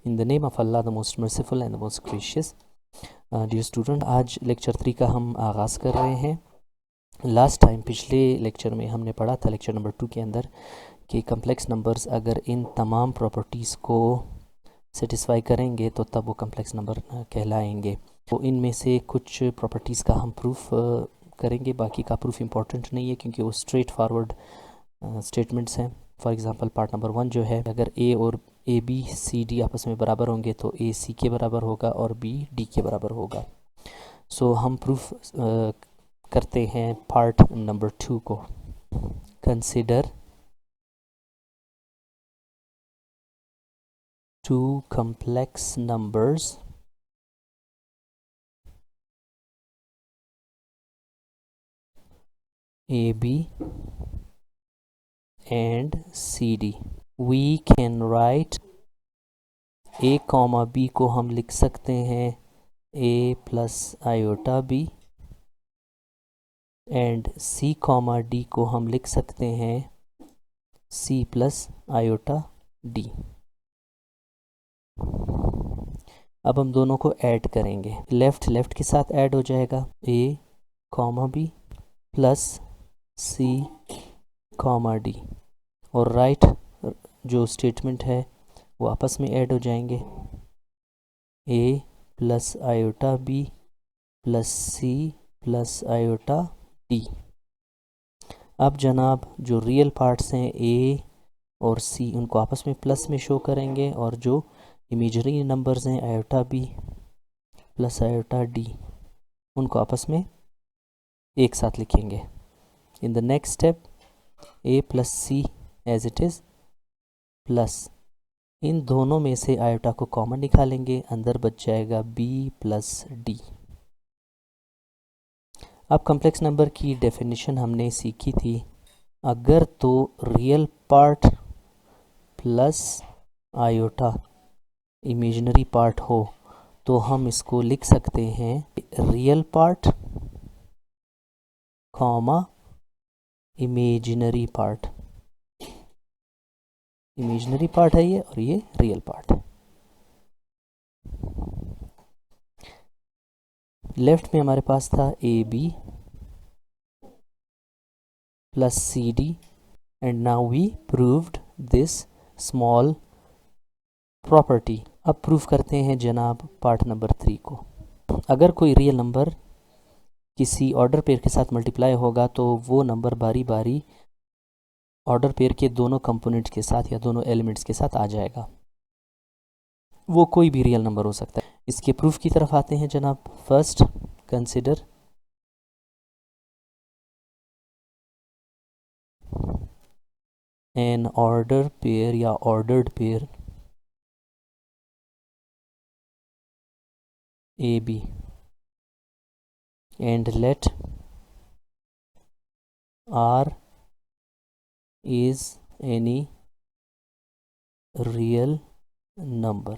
In the name of Allah, the most merciful and the most gracious. Dear student, आज lecture 3 का हम आगाज़ कर रहे हैं. लास्ट टाइम पिछले लेक्चर में हमने पढ़ा था लेक्चर नंबर 2 के अंदर कि कम्प्लेक्स नंबर्स अगर इन तमाम प्रॉपर्टीज़ को सेटिस्फाई करेंगे तो तब वो कम्प्लेक्स नंबर कहलाएंगे. तो इनमें से कुछ प्रॉपर्टीज़ का हम प्रूफ करेंगे, बाकी का प्रूफ इम्पॉर्टेंट नहीं है क्योंकि वो स्ट्रेट फॉरवर्ड स्टेटमेंट्स हैं. फॉर एग्ज़ाम्पल पार्ट नंबर 1 जो है, अगर ए और ए बी सी डी आपस में बराबर होंगे तो ए सी के बराबर होगा और बी डी के बराबर होगा. सो हम प्रूफ करते हैं पार्ट नंबर 2 को. Consider 2 complex numbers AB and CD. We can write A, B को हम लिख सकते हैं A plus iota B and C, D को हम लिख सकते हैं C plus iota D. अब हम दोनों को ऐड करेंगे. लेफ़्ट के साथ ऐड हो जाएगा A, B plus C, D और राइट जो स्टेटमेंट है वो आपस में ऐड हो जाएंगे A plus iota B plus C plus iota D. अब जनाब जो रियल पार्ट्स हैं A और C उनको आपस में प्लस में शो करेंगे और जो इमेजिनरी नंबर्स हैं iota B plus iota D उनको आपस में एक साथ लिखेंगे. In the next step A plus C as it is plus इन दोनों में से आयोटा को कॉमन निकालेंगे, अंदर बच जाएगा B प्लस D. अब कम्प्लेक्स नंबर की डेफिनेशन हमने सीखी थी. अगर तो real part plus iota imaginary part हो तो हम इसको लिख सकते हैं real part comma imaginary part. Imaginary part है ये और ये रियल पार्ट है. लेफ्ट में हमारे पास था a b plus c d and now we proved this small property. अब प्रूव करते हैं जनाब पार्ट नंबर 3 को. अगर कोई रियल नंबर किसी ऑर्डर पेयर के साथ मल्टीप्लाई होगा तो वो नंबर बारी बारी ऑर्डर पेयर के दोनों कंपोनेंट्स के साथ या दोनों एलिमेंट्स के साथ आ जाएगा. वो कोई भी रियल नंबर हो सकता है. इसके प्रूफ की तरफ आते हैं जनाब. First consider an order pair या ordered pair A B and let R is any real number.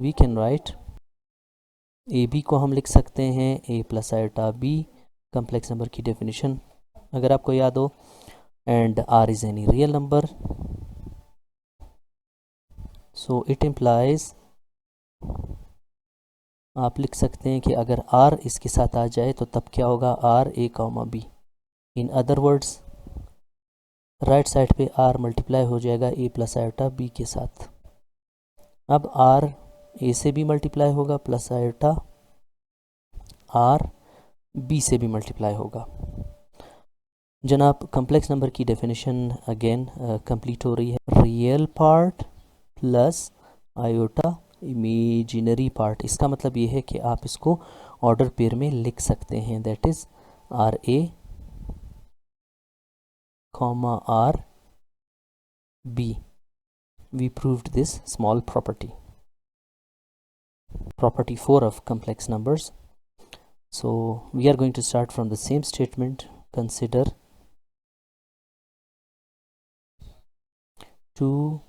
We can write AB को हम लिख सकते हैं A plus iota B, complex number की डेफिनेशन अगर आपको याद हो, and R is any real number. So it implies आप लिख सकते हैं कि अगर R इसके साथ आ जाए तो तब क्या होगा R A comma B. In other words right side पे R मल्टीप्लाई हो जाएगा A प्लस आयोटा B के साथ. अब R A से भी मल्टीप्लाई होगा प्लस आयोटा R B से भी मल्टीप्लाई होगा. जनाब कम्प्लेक्स नंबर की डेफिनेशन अगेन कंप्लीट हो रही है. Real part plus iota imaginary part. इसका मतलब ये है कि आप इसको ऑर्डर पेयर में लिख सकते हैं. That is r a comma r b. We proved this small property. Property 4 of complex numbers. So we are going to start from the same statement. Consider 2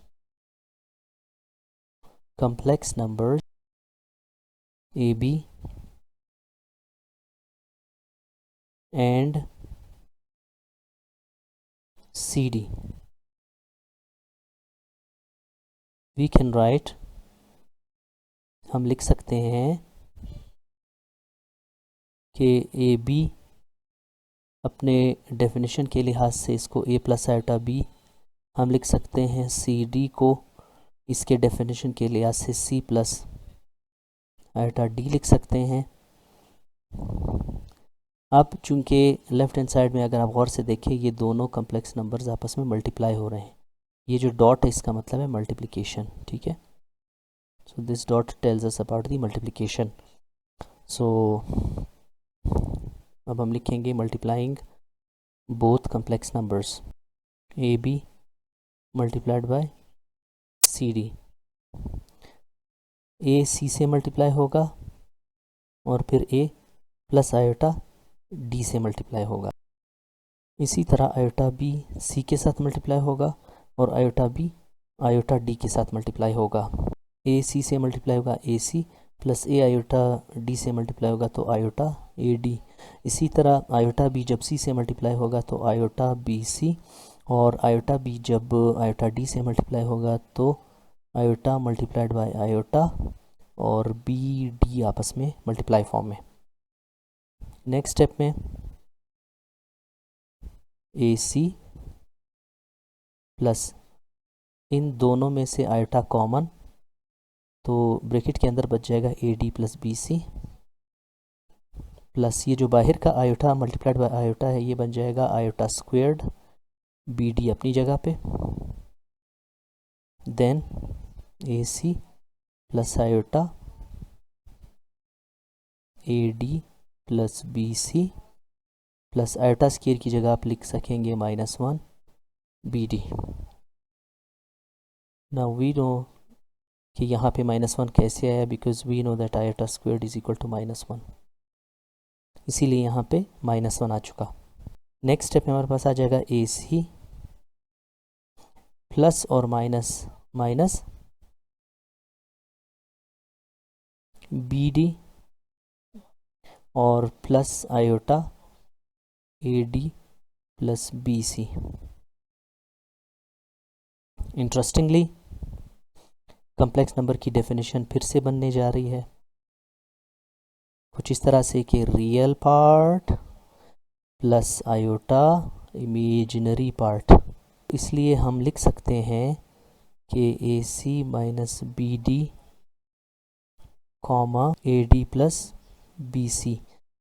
complex numbers AB and CD. We can write, हम लिख सकते हैं कि A B, अपने definition के लिहाज से इसको ए प्लस आयोटा बी हम लिख सकते हैं, सी डी को इसके डेफिनेशन के लिहाज से सी प्लस आयोटा डी लिख सकते हैं। अब चूंकि लेफ्ट हैंड साइड में अगर आप गौर से देखें, ये दोनों कम्प्लेक्स नंबर्स आपस में मल्टीप्लाई हो रहे हैं। ये जो डॉट है इसका मतलब है मल्टीप्लिकेशन, ठीक है। So this dot tells us about the multiplication. So अब हम लिखेंगे multiplying both complex numbers, A B multiplied by C D. A C से मल्टीप्लाई होगा और फिर ए प्लस आयोटा डी से मल्टीप्लाई होगा। इसी तरह आयोटा बी सी के साथ मल्टीप्लाई होगा और आयोटा बी आयोटा डी के साथ मल्टीप्लाई होगा। ए सी से मल्टीप्लाई होगा ए सी, प्लस ए आयोटा डी से मल्टीप्लाई होगा तो आयोटा ए डी। इसी तरह आयोटा बी जब सी से मल्टीप्लाई होगा तो आयोटा बी सी, और आयोटा बी जब आयोटा डी से मल्टीप्लाई होगा तो आयोटा मल्टीप्लाइड बाय आयोटा और बी डी आपस में मल्टीप्लाई फॉर्म में। नेक्स्ट स्टेप में ए सी प्लस इन दोनों में से आयोटा कॉमन, तो ब्रैकेट के अंदर बच जाएगा a D plus B c, plus ये जो बाहर का आयोटा मल्टीप्लाइड बाय आयोटा है ये बन जाएगा आयोटा स्क्वेयर्ड बी डी अपनी जगह पे, then a c plus iota a D plus B c plus iota square की जगह आप लिख सकेंगे -1 b d. Now we know कि यहाँ पे -1 कैसे आया, because we know that iota squared is equal to -1, इसीलिए यहाँ पे -1 आ चुका। नेक्स्ट स्टेप में हमारे पास आ जाएगा ए सी प्लस और माइनस माइनस बी डी और plus iota a D plus B c. Interestingly complex number की डेफिनेशन फिर से बनने जा रही है कुछ इस तरह से कि real part plus iota imaginary part. इसलिए हम लिख सकते हैं कि A C minus B D comma A D plus B C,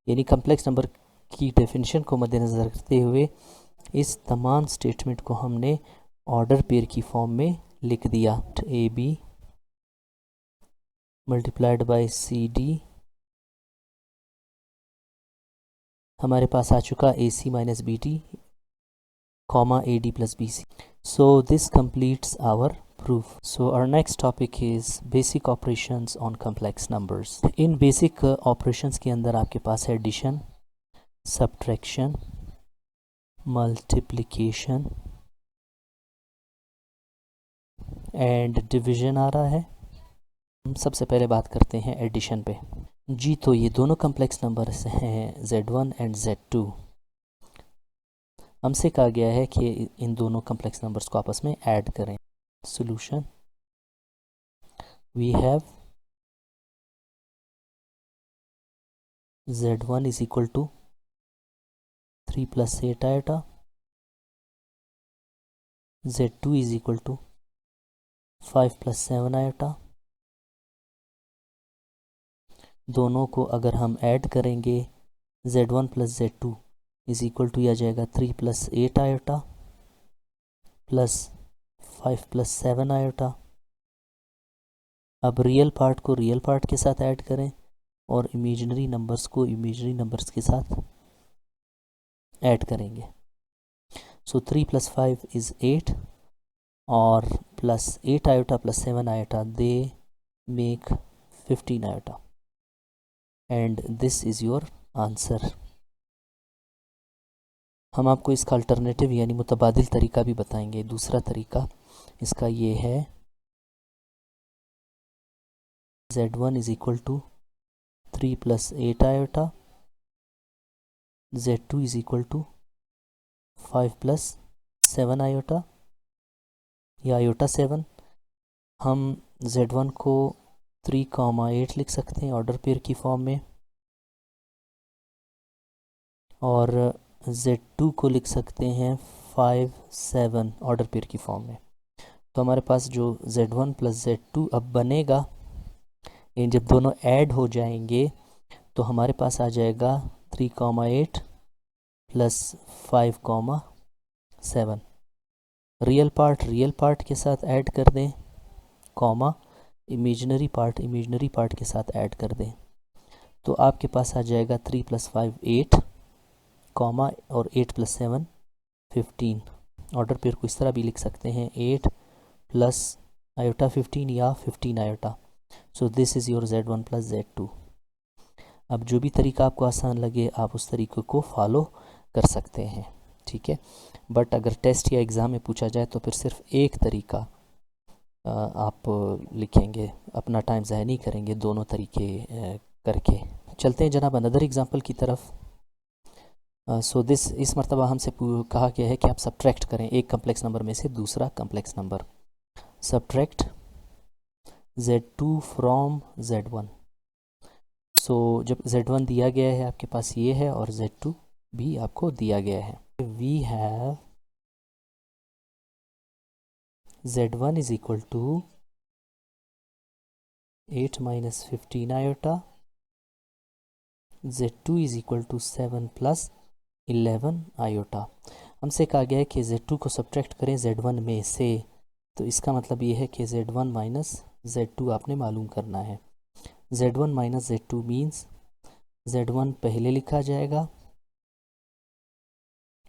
यानी कम्प्लेक्स नंबर की डेफिनेशन को मद्देनज़र रखते हुए इस तमाम स्टेटमेंट को हमने ऑर्डर पेयर की फॉर्म में लिख दिया। A B multiplied by C D, हमारे पास आ चुका A C minus B D comma A D plus B C. So this completes our proof. So our next topic is basic operations on complex numbers. In basic operations के अंदर आपके पास है addition, subtraction, multiplication and division आ रहा है। हम सबसे पहले बात करते हैं addition पे। जी तो ये दोनों complex numbers हैं Z1 and Z2। हमसे कहा गया है कि इन दोनों कम्प्लेक्स नंबर्स को आपस में ऐड करें। Solution, we have Z1 is equal to 3 + 8 iota, Z2 is equal to 5 + 7 iota. दोनों को अगर हम ऐड करेंगे Z1 + Z2 is equal to आ जाएगा 3 + 8 आयोटा प्लस 5 + 7 आयोटा। अब रियल पार्ट को रियल पार्ट के साथ ऐड करें और इमेजिनरी नंबर्स को इमेजिनरी नंबर्स के साथ ऐड करेंगे। सो 3 + 5 इज़ 8 और plus 8 iota plus 7 iota they make 15 iota and this is your answer. हम आपको इसका अल्टरनेटिव यानी मुतबादिल तरीका भी बताएंगे। दूसरा तरीका इसका ये है Z1 is equal to 3 + 8 iota, Z2 is equal to 5 + 7 iota या आयोटा 7। हम z1 को 3,8 लिख सकते हैं ऑर्डर पेयर की फॉर्म में, और z2 को लिख सकते हैं 5, 7 ऑर्डर पेयर की फॉर्म में। तो हमारे पास जो z1 प्लस z2 अब बनेगा, इन जब दोनों ऐड हो जाएंगे तो हमारे पास आ जाएगा 3,8 प्लस 5,7। रियल पार्ट के साथ ऐड कर दें, कॉमा इमेजिनरी पार्ट के साथ ऐड कर दें, तो आपके पास आ जाएगा 3 + 5 8, कॉमा और 8 + 7 15। ऑर्डर पेयर को इस तरह भी लिख सकते हैं 8 प्लस आयोटा 15 या 15 iota. So this is your z1 plus z2। अब जो भी तरीका आपको आसान लगे आप उस तरीके को फॉलो कर सकते हैं, ठीक है। बट अगर टेस्ट या एग्ज़ाम में पूछा जाए तो फिर सिर्फ एक तरीका आप लिखेंगे, अपना टाइम ज़ाया नहीं करेंगे दोनों तरीके करके। चलते हैं जनाब अनदर एग्जांपल की तरफ। सो दिस इस मरतबा हमसे कहा गया है कि आप सब्ट्रैक्ट करें एक कम्प्लेक्स नंबर में से दूसरा complex number. Subtract z2 from z1। सो जब z1 दिया गया है आपके पास ये है और z2 भी आपको दिया गया है। We have z1 is equal to 8 - 15 iota, z2 is equal to 7 + 11 iota. हमसे कहा गया है कि z2 को सब्ट्रैक्ट करें z1 में से, तो इसका मतलब ये है कि z1 - z2 आपने मालूम करना है। z1 - z2 मीन्स z1 पहले लिखा जाएगा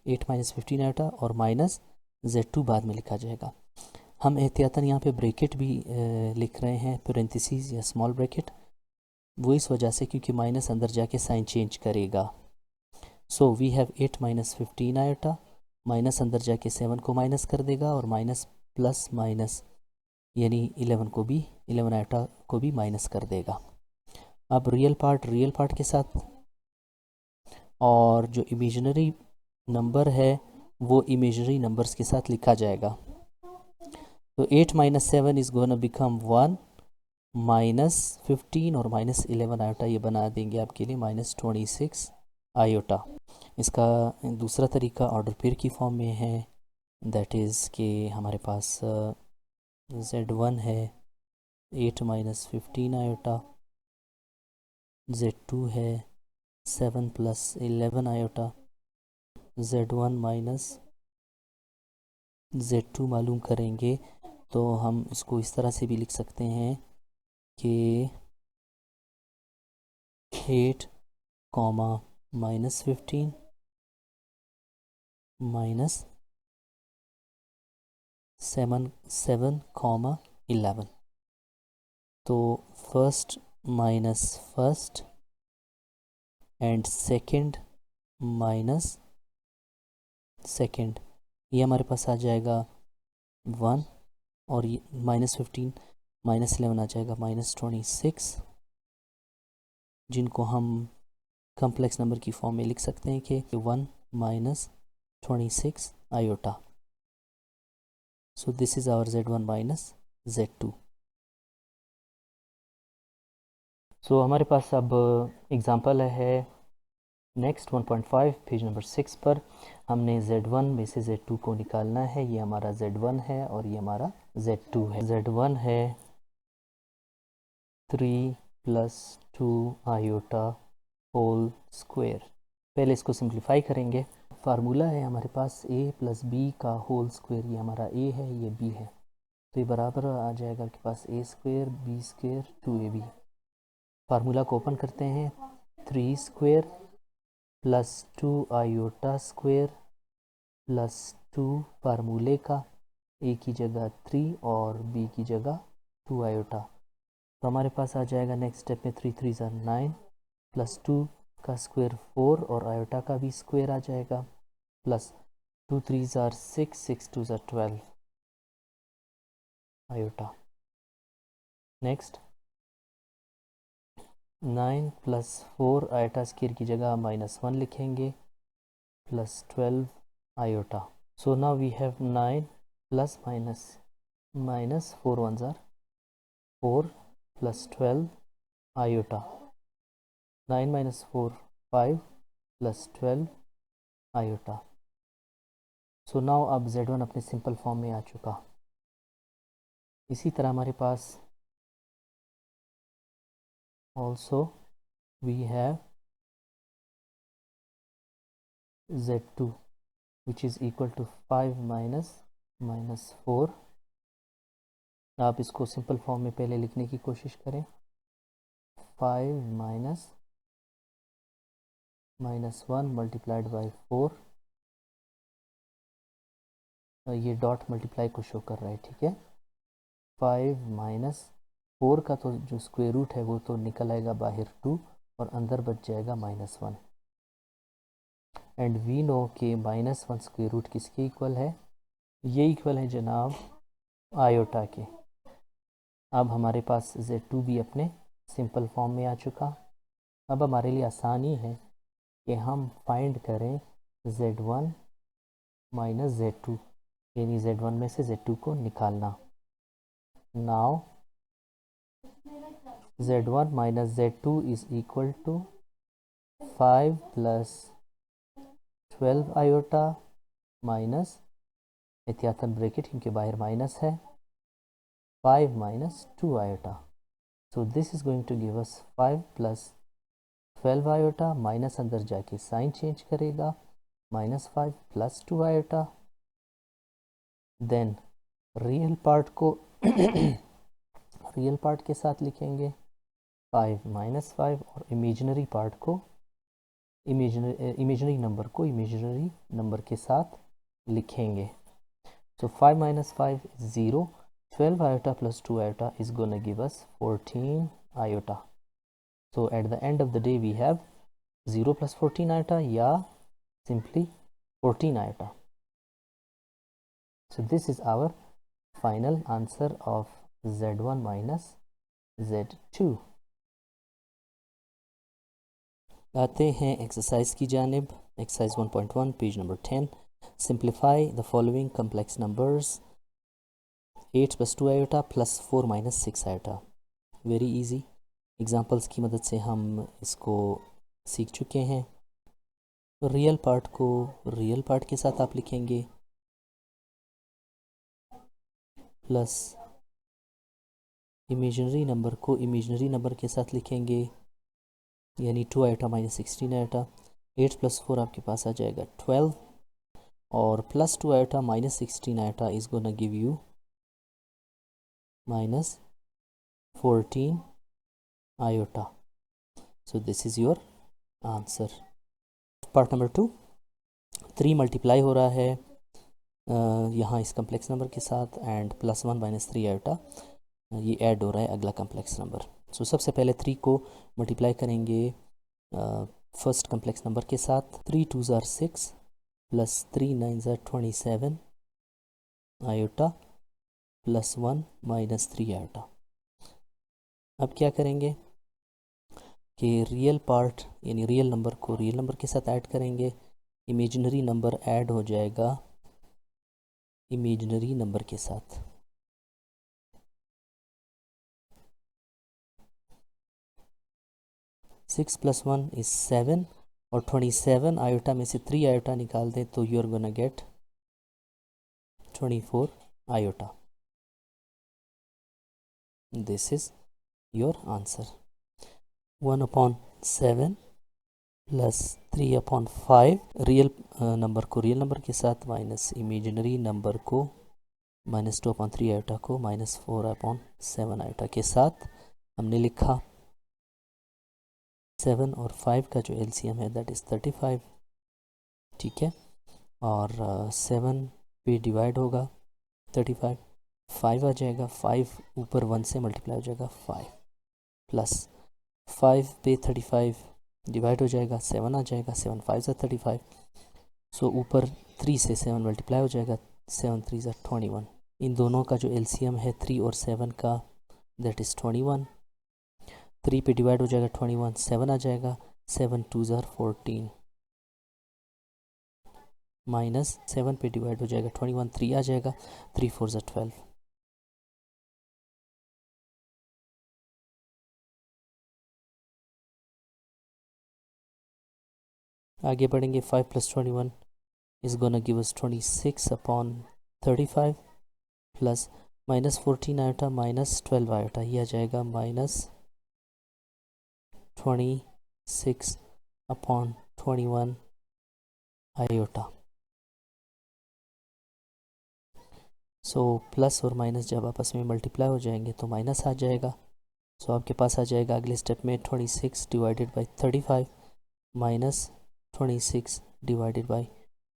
8 - 15 आयोटा और माइनस z2 बाद में लिखा जाएगा। हम एहतियातन यहाँ पे ब्रैकेट भी लिख रहे हैं, पेरेंथेसिस या स्मॉल ब्रैकेट, वो इस वजह से क्योंकि माइनस अंदर जाके साइन चेंज करेगा। So we have 8 - 15 iota, minus अंदर जाके 7 को माइनस कर देगा और माइनस प्लस माइनस यानी 11 आयोटा को भी माइनस कर देगा। अब रियल पार्ट के साथ, और जो इमेजिनरी नंबर है वो इमेजिनरी नंबर्स के साथ लिखा जाएगा। तो 8 - 7 इज़ गोना बिकम 1, -15 और -11 आयोटा ये बना देंगे आपके लिए -26 आयोटा। इसका दूसरा तरीका ऑर्डर पेयर की फॉर्म में है, दैट इज़ कि हमारे पास z1 है 8 - 15 आयोटा, z2 है 7 + 11 आयोटा, z1 - z2 मालूम करेंगे तो हम इसको इस तरह से भी लिख सकते हैं कि 8, -15 -7, 11। तो first minus first and second minus second, ये हमारे पास आ जाएगा 1, और ये -15 -11 आ जाएगा -26, जिनको हम कम्प्लेक्स नंबर की फॉर्म में लिख सकते हैं कि 1 - 26 iota. So this is our z1 - z2। So हमारे पास अब एग्ज़ाम्पल है नेक्स्ट 1.5 पेज नंबर 6 पर। हमने z1 में से z2 को निकालना है। ये हमारा z1 है और ये हमारा z2 है। z1 है 3 + 2 आयोटा होल स्क्वायर। पहले इसको सिंप्लीफाई करेंगे। फार्मूला है हमारे पास a + b का होल स्क्वायर, ये हमारा a है ये b है, तो ये बराबर आ जाएगा आपके पास a² b² 2ab। फार्मूला को ओपन करते हैं, 3² + 2 आयोटा स्क्वायर प्लस 2 फार्मूले का, a की जगह 3 और b की जगह 2 आयोटा। तो हमारे पास आ जाएगा नेक्स्ट स्टेप में 3 3 = 9 + 2 का स्क्वायर 4 और आयोटा का भी स्क्वायर आ जाएगा, plus 2 3 = 6 6 2 = 12 iota. Next 9 + 4 iota square की जगह -1 लिखेंगे, plus 12 iota. So now we have 9 plus minus, -4 ones are 4 plus 12 iota. 9 minus 4 5 plus 12 iota. So now अब z1 अपने सिंपल फॉर्म में आ चुका। इसी तरह हमारे पास also we have z2 which is equal to 5 minus 4। आप इसको सिंपल फॉर्म में पहले लिखने की कोशिश करें। 5 minus 1 multiplied by 4। ये डॉट मल्टीप्लाई को शो कर रहा है, ठीक है। 5 minus 4 का तो जो स्क्वायर रूट है वो तो निकल आएगा बाहर 2 और अंदर बच जाएगा -1। एंड वी नो कि -1 स्क्वायर रूट किसके इक्वल है? ये इक्वल है जनाब आयोटा के। अब हमारे पास z2 भी अपने सिंपल फॉर्म में आ चुका। अब हमारे लिए आसानी है कि हम फाइंड करें z1 माइनस z2, यानी z1 में से z2 को निकालना। Now z1 minus z2 is equal to 5 plus 12 iota minus, एहतियातन ब्रैकेट क्योंकि बाहर माइनस है, 5 minus 2 iota. So this is going to give us 5 plus 12 iota, minus अंदर जाके साइन चेंज करेगा, -5 plus 2 iota। Then real part को real part के साथ लिखेंगे 5 minus 5 और इमेजिनरी पार्ट को इमेजिनरी नंबर के साथ लिखेंगे। So 5 minus 5 is 0। 12 iota plus 2 iota is going to give us 14 iota. So at the end of the day we have 0 plus 14 iota, yeah, simply 14 iota. So this is our final answer of z1 minus z2. आते हैं exercise की जानिब। Exercise 1.1 page number 10। Simplify the following complex numbers 8 plus 2 iota plus 4 minus 6 iota। Very easy examples की मदद से हम इसको सीख चुके हैं। रियल पार्ट को रियल पार्ट के साथ आप लिखेंगे, प्लस इमेजिनरी नंबर को इमेजिनरी नंबर के साथ लिखेंगे, यानी 2 आयोटा माइनस 16 आयोटा। 8 प्लस 4 आपके पास आ जाएगा 12 और plus 2 iota minus 16 iota is gonna give you minus 14 iota. So this is your answer. Part number 2, 3 multiply हो रहा है यहाँ इस कम्प्लेक्स नंबर के साथ एंड +1 माइनस 3 आयोटा ये ऐड हो रहा है अगला कम्प्लेक्स नंबर। सो सबसे पहले 3 को मल्टीप्लाई करेंगे फर्स्ट कम्प्लेक्स नंबर के साथ। 3 2s are 6 plus 3 9s are 27 iota plus 1 minus 3 iota. अब क्या करेंगे कि रियल पार्ट यानी रियल नंबर को रियल नंबर के साथ ऐड करेंगे, इमेजिनरी नंबर ऐड हो जाएगा इमेजिनरी नंबर के साथ। सिक्स प्लस 1 इज 7 और 27 आयोटा में से 3 आयोटा निकाल दें तो you are gonna get 24 iota. This is your answer. 1/7 plus 3/5 real number को रियल नंबर के साथ माइनस इमेजिनरी नंबर को -2/3 आयोटा को -4/7 आयोटा के साथ हमने लिखा। 7 और 5 का जो एलसीएम है दैट इज़ 35, ठीक है। और 7 पे डिवाइड होगा 35, 5 आ जाएगा, 5 ऊपर 1 से मल्टीप्लाई हो जाएगा 5 प्लस 5 पे 35 डिवाइड हो जाएगा 7 आ जाएगा, 7 5 से 35। सो ऊपर 3 से 7 मल्टीप्लाई हो जाएगा, 7 3 से 21। इन दोनों का जो एलसीएम है 3 और 7 का दैट इज़ 21। 3 पे डिवाइड हो जाएगा 21, 7 आ जाएगा, 7 2s are 14 माइनस 7 पे डिवाइड हो जाएगा 21, 3 आ जाएगा, 3 4s are 12। आगे बढ़ेंगे। 5 + 21 is gonna give us 26/35 plus -14 iota -12 iota, ये आ जाएगा -26/21 आयोटा। सो प्लस और माइनस जब आपस में मल्टीप्लाई हो जाएंगे तो माइनस आ जाएगा। सो आपके पास आ जाएगा अगले स्टेप में 26 divided by 35 minus 26 divided by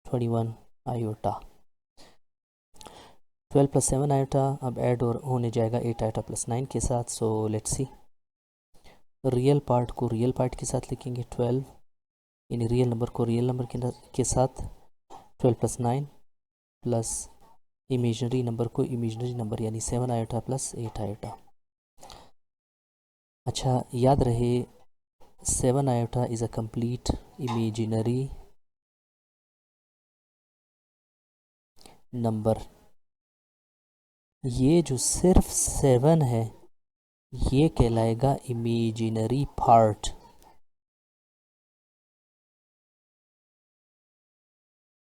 21 iota. 12 + 7 iota अब ऐड और होने जाएगा 8 आयोटा + 9 के साथ। So let's see, real part को रियल पार्ट के साथ लिखेंगे 12, यानी रियल नंबर को रियल नंबर के साथ 12 + 9 प्लस इमेजनरी नंबर को इमेजनरी नंबर यानी 7 आयोटा + 8 आयोटा। अच्छा याद रहे 7 iota is a complete imaginary number. ये जो सिर्फ 7 है ये कहलाएगा इमेजिनरी पार्ट।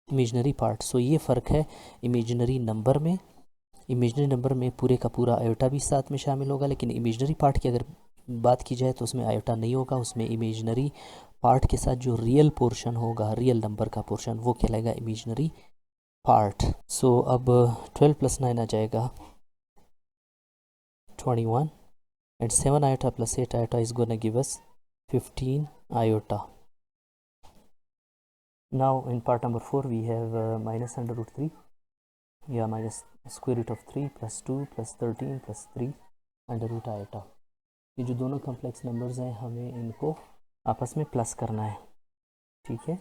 इमेजिनरी पार्ट, सो ये फ़र्क है इमेजिनरी नंबर में। इमेजिनरी नंबर में पूरे का पूरा आयोटा भी साथ में शामिल होगा, लेकिन इमेजिनरी पार्ट की अगर बात की जाए तो उसमें आयोटा नहीं होगा। उसमें इमेजिनरी पार्ट के साथ जो रियल पोर्शन होगा, रियल नंबर का पोर्शन, वो कहलाएगा इमेजिनरी पार्ट। सो अब 12 + 9 आ जाएगा 21 and 7 iota + 8 iota is gonna give us 15 iota. Now in part number 4 we have minus under root 3, या minus square root of 3 + 2 + 13 + 3 under root iota। ये जो दोनों कॉम्प्लेक्स नंबर्स हैं हमें इनको आपस में प्लस करना है, ठीक है।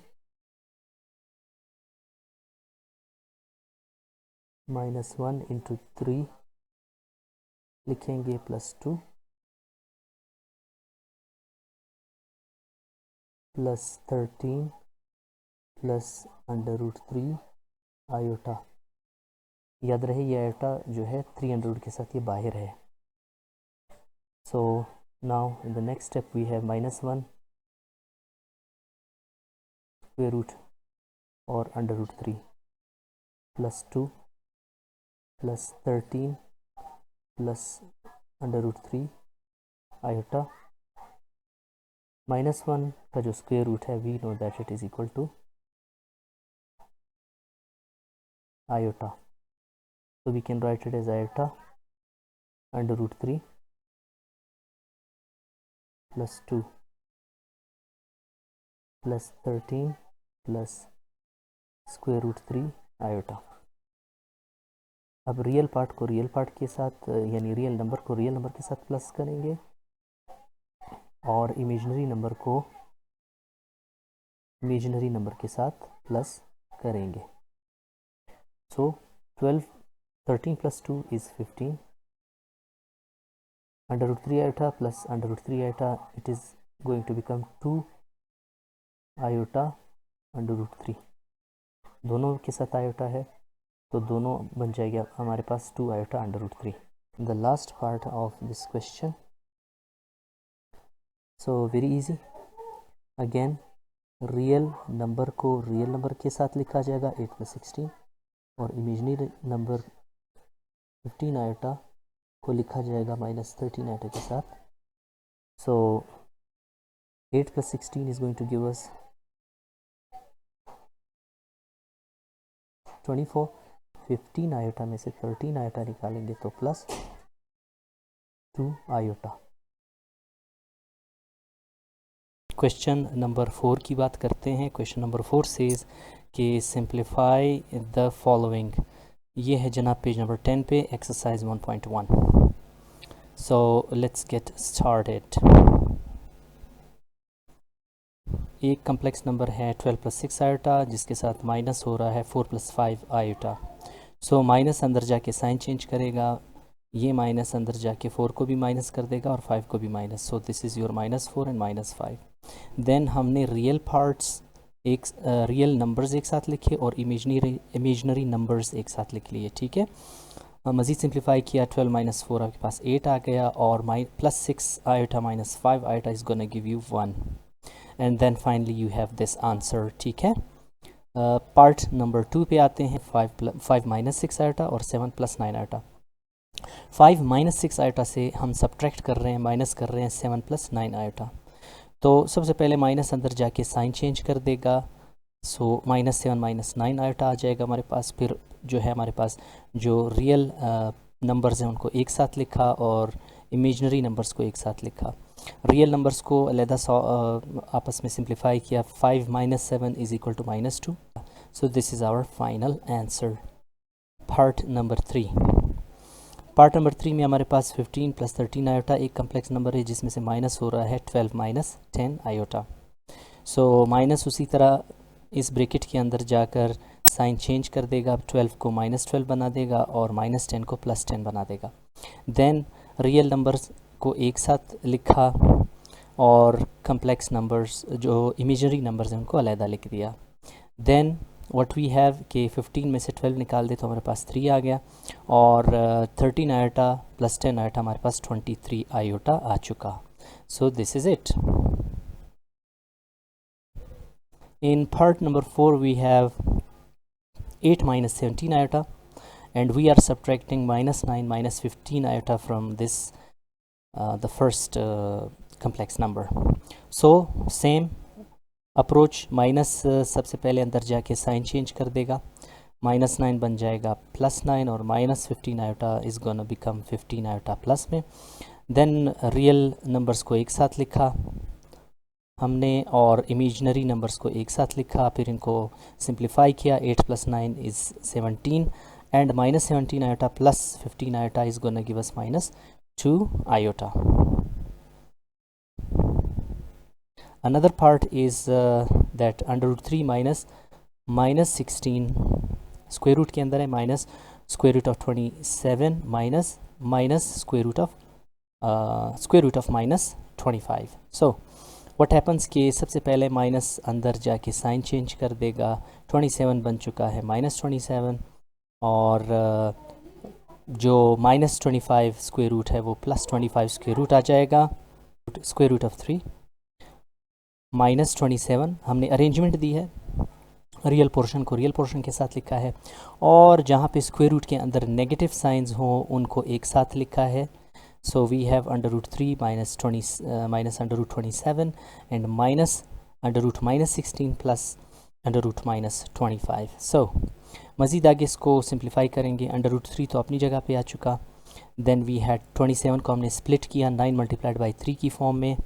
-1 × 3 लिखेंगे +2 + 13 + under root 3 आयोटा। याद रहे ये आयोटा जो है 3 अंडर रूट के साथ ये बाहर है। So now in the next step we have -1 square root और under root 3 +2 + 13 + under root 3 iota. -1 का जो स्क्वायर रूट है we know that it is equal to iota, so we can write it as iota under root 3 + 2 + 13 + square root 3 iota. अब real part को real part के साथ यानी real number को real number के साथ प्लस करेंगे और इमेजिनरी नंबर को इमेजिनरी नंबर के साथ प्लस करेंगे। सो 13 + 2 is 15 under root 3 iota plus under root 3 iota, it is going to become 2 iota under root 3। दोनों के साथ आयोटा है तो दोनों बन जाएगा हमारे पास 2 iota under root 3। The last part of this question, so very easy, again real number को रियल नंबर के साथ लिखा जाएगा 8 + 16 और इमेजिनरी नंबर 15 आयोटा को लिखा जाएगा -13 आयोटा के साथ। So 8 + 16 is going to give us 24। 15 iota में से 13 आयोटा निकालेंगे तो +2 आयोटा। क्वेश्चन नंबर 4 की बात करते हैं। क्वेश्चन नंबर 4 सेज कि सिंप्लीफाई द फॉलोइंग। ये है जनाब पेज नंबर 10 पे, exercise 1.1। So let's get started. एक कम्प्लेक्स नंबर है 12 + 6 आयोटा जिसके साथ माइनस हो रहा है 4 + 5 आयोटा। सो माइनस अंदर जाके साइन चेंज करेगा, ये माइनस अंदर जाके 4 को भी माइनस कर देगा और 5 को भी minus. So this is your -4 and -5। Then हमने रियल पार्ट्स एक रियल नंबर्स एक साथ लिखे और इमेजनरी नंबर्स एक साथ लिख लिए, ठीक है। मज़ीद सिंप्लीफाई किया, 12 - 4 आपके पास 8 आ गया और +6 iota -5 iota is gonna give you 1। And then finally you have this answer. ठीक है, पार्ट नंबर 2 पे आते हैं। 5 माइनस 6 आयोटा और 7 प्लस 9 आयोटा। 5 माइनस 6 आयोटा से हम सब्ट्रैक्ट कर रहे हैं, माइनस कर रहे हैं 7 प्लस 9 आयोटा। तो सबसे पहले माइनस अंदर जाके साइन चेंज कर देगा, सो -7 -9 आयोटा आ जाएगा हमारे पास। फिर जो है हमारे पास जो रियल नंबर्स हैं उनको एक साथ लिखा और इमेजनरी नंबर्स को एक साथ लिखा। रियल नंबर्स को अलहदा आपस में सिंप्लीफाई किया। 5 - 7 is equal to -2। So this is our final answer. Part number 3। Part number 3 में हमारे पास 15 प्लस 13 आयोटा एक कम्प्लेक्स नंबर है जिसमें से माइनस हो रहा है 12 माइनस 10 आयोटा। सो माइनस उसी तरह इस ब्रैकेट के अंदर जाकर साइन चेंज कर देगा, 12 को -12 बना देगा और -10 को +10 बना देगा। देन रियल नंबर्स को एक साथ लिखा और कम्प्लेक्स नंबर्स जो इमेजनरी नंबर्स हैं उनको अलहदा लिख दिया। देन व्हाट वी हैव कि 15 में से 12 निकाल दे तो हमारे पास 3 आ गया और 13 आयोटा प्लस 10 आयोटा हमारे पास 23 आयोटा आ चुका। सो this is it. In part number 4 we have 8 minus 17 iota and we are subtracting -9 minus 15 iota from this the first complex number. So same approach, minus सबसे पहले अंदर जाके साइन चेंज कर देगा, -9 बन जाएगा +9 और -15 iota is gonna become 15 iota plus में। देन रियल नंबर्स को एक साथ लिखा हमने और इमेजनरी नंबर्स को एक साथ लिखा, फिर इनको सिंप्लीफाई किया। 8 + 9 is 17 and -17 iota plus 15 iota is gonna give us -2 iota. Another part is that √3 minus -16 square root के अंदर है minus square root of 27 minus square root of -25। So what happens कि सबसे पहले माइनस अंदर जाके साइन चेंज कर देगा। 27 बन चुका है -27 और जो -25 स्क्वायर रूट है वो +25 स्क्वायर रूट आ जाएगा। स्क्वायर रूट ऑफ 3 -27 हमने अरेंजमेंट दी है, रियल पोर्शन को रियल पोर्शन के साथ लिखा है और जहाँ पे स्क्वायर रूट के अंदर नेगेटिव साइंस हों उनको एक साथ लिखा है। So we have √3 minus √27 and minus √-16 plus √-25। So मज़ीद आगे इसको सिंप्लीफाई करेंगे। √3 तो अपनी जगह पे आ चुका। देन वी हैड 27 को हमने स्प्लिट किया 9 × 3 की फॉर्म में,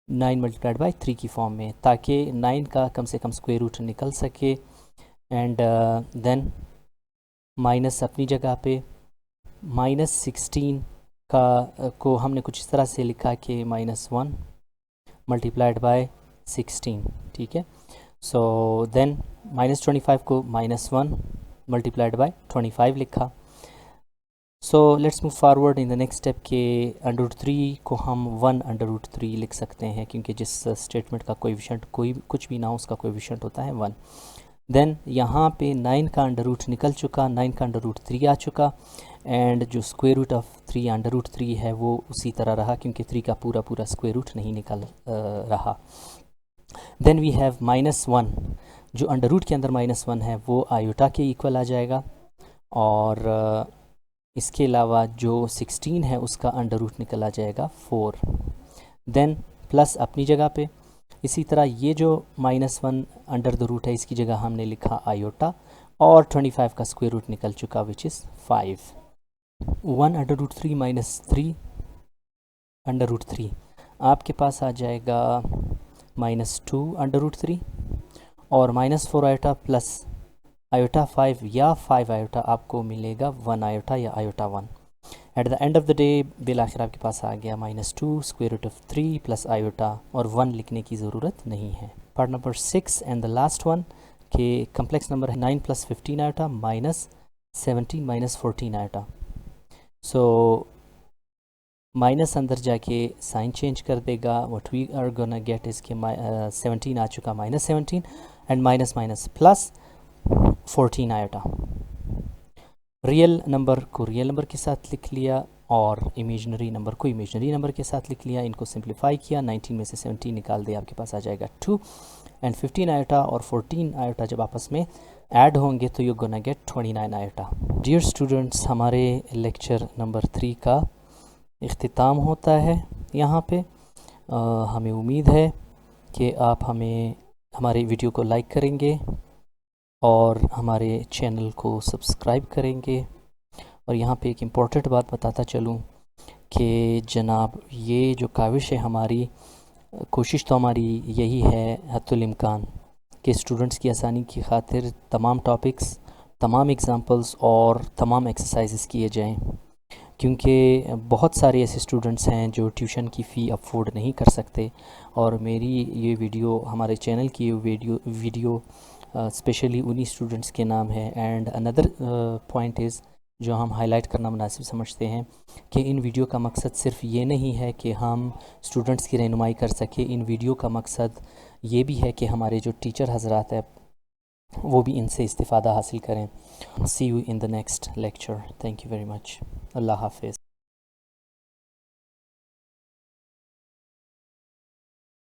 9 × 3 की फॉर्म में, ताकि 9 का कम से कम स्क्वायर रूट निकल सके। एंड देन माइनस अपनी जगह पे, -16 को हमने कुछ इस तरह से लिखा कि -1 × 16, ठीक है। सो देन -25 को -1 × 25 लिखा। So let's move forward in the next step के √3 को हम 1 √3 लिख सकते हैं क्योंकि जिस स्टेटमेंट का कोएफिशिएंट कोई कुछ भी ना हो उसका कोएफिशिएंट होता है 1। देन यहाँ पे 9 का अंडर रूट निकल चुका, 9 का √3 आ चुका एंड जो स्क्वायर रूट ऑफ 3 √3 है वो उसी तरह रहा क्योंकि 3 का पूरा स्क्वायर रूट नहीं निकल रहा। देन वी हैव -1, जो अंडर रूट के अंदर -1 है वो आयोटा के इक्वल आ जाएगा और इसके अलावा जो 16 है उसका अंडर रूट निकल आ जाएगा 4। देन प्लस अपनी जगह पे, इसी तरह ये जो -1 अंडर द रूट है इसकी जगह हमने लिखा आयोटा और 25 का स्क्वायर रूट निकल चुका विच इज़ 5। 1 √3 - 3 √3 आपके पास आ जाएगा -2 √3 और -4 आयोटा प्लस आयोटा 5 या 5 आयोटा आपको मिलेगा 1 आयोटा या iota 1। At the end of the day बिल आखिर आपके पास आ गया -2 square root of 3 plus iota और 1 लिखने की ज़रूरत नहीं है। Part number 6 and the last one के कम्प्लेक्स नंबर है 9 + 15 आयोटा -17 - 14 आयोटा। सो माइनस अंदर जाके साइन चेंज कर देगा। What we are gonna get is के 17 आ चुका -17 and minus plus 14 iota. Real number को रियल नंबर के साथ लिख लिया और इमेजनरी नंबर को इमेजनरी नंबर के साथ लिख लिया, इनको सिंप्लीफाई किया, 19 में से 17 निकाल दिया, आपके पास आ जाएगा 2 एंड 15 आयोटा और 14 आयोटा जब आपस में ऐड होंगे तो you gonna get 29 iota. Dear students, हमारे लेक्चर नंबर 3 का इख्तिताम होता है यहाँ पे। हमें उम्मीद है कि आप हमारे वीडियो को लाइक करेंगे और हमारे चैनल को सब्सक्राइब करेंगे। और यहाँ पे एक इम्पॉर्टेंट बात बताता चलूँ कि जनाब ये जो काविश है हमारी, कोशिश तो हमारी यही है हत्तुल इम्कान कि स्टूडेंट्स की आसानी की खातिर तमाम टॉपिक्स, तमाम एग्ज़ाम्पल्स और तमाम एक्सरसाइजेस किए जाएं, क्योंकि बहुत सारे ऐसे स्टूडेंट्स हैं जो ट्यूशन की फ़ी अफोर्ड नहीं कर सकते। और मेरी ये वीडियो, हमारे चैनल की ये वीडियो स्पेशली उन्हीं स्टूडेंट्स के नाम है। एंड अनदर पॉइंट इज़, जो हम हाईलाइट करना मुनासिब समझते हैं कि इन वीडियो का मकसद सिर्फ ये नहीं है कि हम स्टूडेंट्स की रहनुमाई कर सकें, इन वीडियो का मकसद ये भी है कि हमारे जो टीचर हजरात हैं वो भी इनसे इस्तिफ़ादा हासिल करें। See you in the next lecture. Thank you very much. Allah हाफिज़।